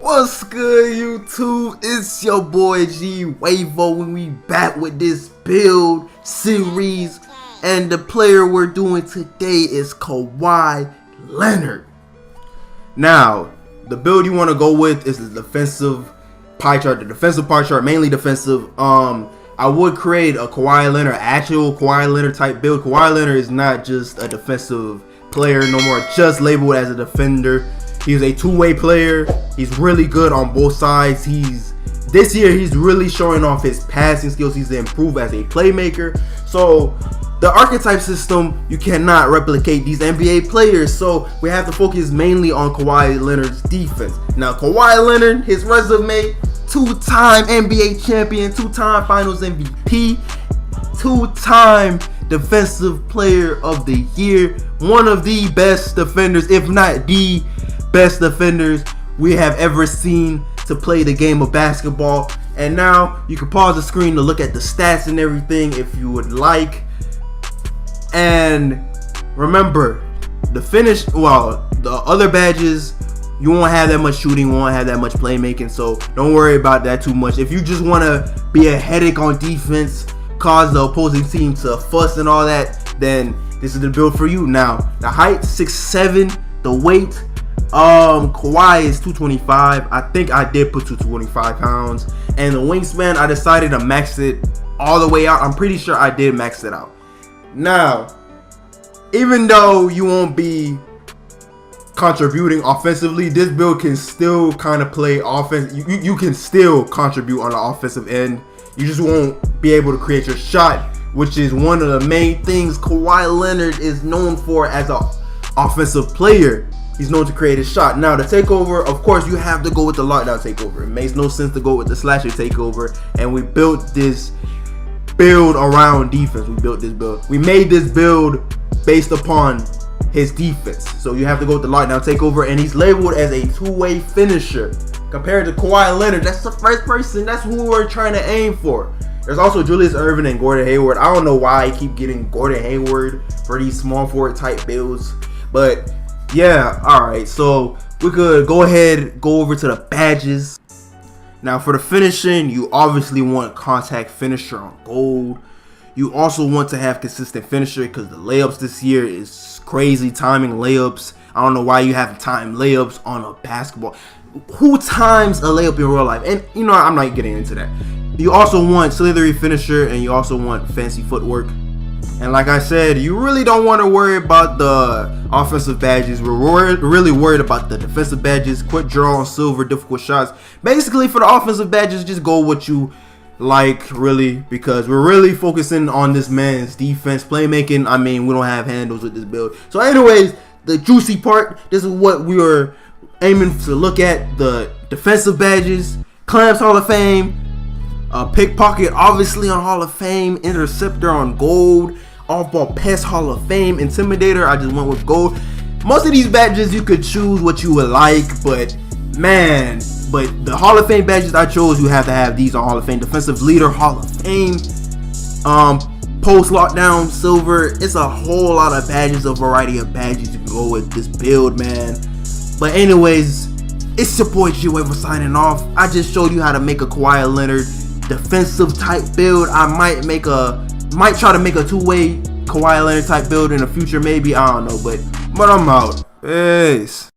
What's good, YouTube? It's your boy G WaveO, and we back with this build series, and the player we're doing today is Kawhi Leonard. Now, the build you want to go with is the defensive pie chart. The defensive pie chart, mainly defensive. I would create a Kawhi Leonard, actual Kawhi Leonard type build. Kawhi Leonard is not just a defensive player no more, just labeled as a defender. He's a two-way player. He's really good on both sides. This year he's really showing off his passing skills. He's improved as a playmaker. So the archetype system, you cannot replicate these NBA players. So we have to focus mainly on Kawhi Leonard's defense. Now Kawhi Leonard, his resume: two-time NBA champion, two-time Finals MVP, two-time Defensive Player of the Year, one of the best defenders, if not the best defenders we have ever seen to play the game of basketball. And now you can pause the screen to look at the stats and everything if you would like. And remember, the other badges, you won't have that much shooting, won't have that much playmaking, so don't worry about that too much. If you just want to be a headache on defense, cause the opposing team to fuss and all that, then this is the build for you. Now the height 6'7", the weight, Kawhi is 225. I think I did put 225 pounds, and the wingspan, I decided to max it all the way out. I'm pretty sure I did max it out. Now, even though you won't be contributing offensively, this build can still kind of play offense. You can still contribute on the offensive end. You just won't be able to create your shot, which is one of the main things Kawhi Leonard is known for as an offensive player. He's known to create a shot. Now the takeover, of course, you have to go with the lockdown takeover. It makes no sense to go with the slasher takeover, and we built this build around defense. We made this build based upon his defense. So you have to go with the lockdown takeover, and he's labeled as a two-way finisher. Compared to Kawhi Leonard, that's the first person. That's who we're trying to aim for. There's also Julius Erving and Gordon Hayward. I don't know why I keep getting Gordon Hayward for these small forward type builds, but yeah, alright, so we could go ahead, go over to the badges. Now for the finishing, you obviously want contact finisher on gold. You also want to have consistent finisher, because the layups this year is crazy timing layups. I don't know why you have time layups on a basketball. Who times a layup in real life? And you know, I'm not getting into that. You also want slithery finisher, and you also want fancy footwork. And like I said, you really don't want to worry about the offensive badges. We're really worried about the defensive badges. Quick draw on silver, difficult shots. Basically, for the offensive badges, just go what you like, really, because we're really focusing on this man's defense, playmaking. I mean, we don't have handles with this build. So anyways, the juicy part, this is what we were aiming to look at: the defensive badges. Clamps Hall of Fame, pickpocket obviously on Hall of Fame, interceptor on gold, off-ball pass Hall of Fame, intimidator, I just went with gold. Most of these badges you could choose what you would like, but man, the Hall of Fame badges I chose, you have to have these on Hall of Fame. Defensive leader, Hall of Fame, post lockdown silver. It's a whole lot of badges, a variety of badges you can go with this build, man. But anyways, it's your boy G WaveO signing off. I just showed you how to make a Kawhi Leonard defensive type build. I might try to make a two-way Kawhi Leonard type build in the future, maybe, I don't know, but I'm out. Peace.